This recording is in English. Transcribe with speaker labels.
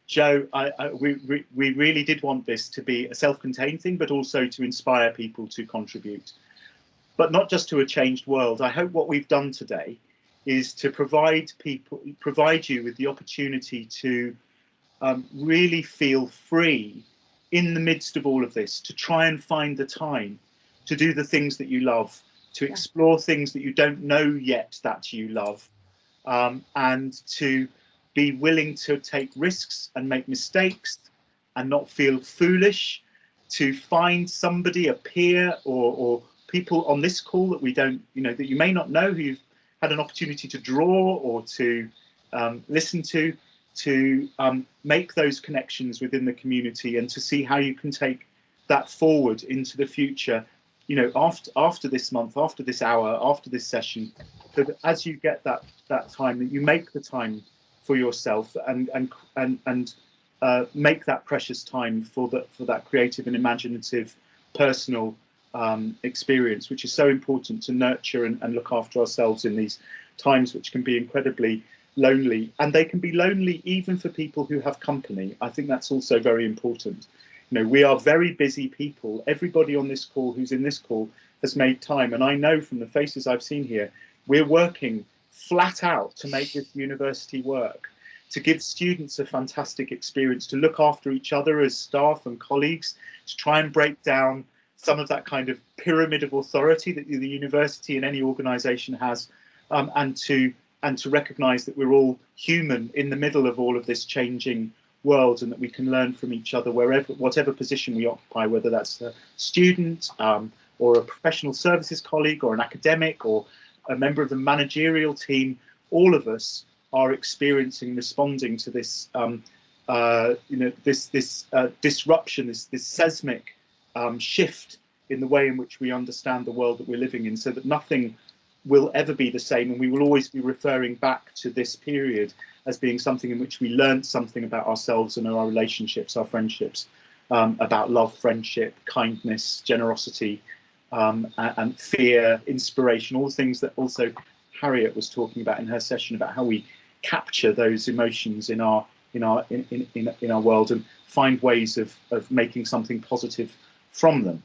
Speaker 1: Joe, we really did want this to be a self-contained thing, but also to inspire people to contribute, but not just to a changed world. I hope what we've done today is to provide you with the opportunity to really feel free in the midst of all of this, to try and find the time to do the things that you love, to explore things that you don't know yet that you love, and to be willing to take risks and make mistakes and not feel foolish, to find somebody, a peer or people on this call that we don't, that you may not know, who you've had an opportunity to draw or to listen to make those connections within the community, and to see how you can take that forward into the future, after this month, after this hour, after this session, so that as you get that time, that you make the time for yourself and make that precious time for that creative and imaginative personal experience, which is so important to nurture and look after ourselves in these times, which can be incredibly lonely. And they can be lonely even for people who have company. I think that's also very important. We are very busy people. Everybody on this call, who's in this call, has made time. And I know from the faces I've seen here, we're working flat out to make this university work, to give students a fantastic experience, to look after each other as staff and colleagues, to try and break down some of that kind of pyramid of authority that the university and any organisation has, and to recognise that we're all human in the middle of all of this changing world, and that we can learn from each other whatever position we occupy, whether that's a student or a professional services colleague or an academic or a member of the managerial team. All of us are responding to this, this disruption, this seismic shift in the way in which we understand the world that we're living in, so that nothing will ever be the same, and we will always be referring back to this period as being something in which we learned something about ourselves and our relationships, our friendships, about love, friendship, kindness, generosity, and fear, inspiration, all things that also Harriet was talking about in her session, about how we capture those emotions in our world and find ways of making something positive from them.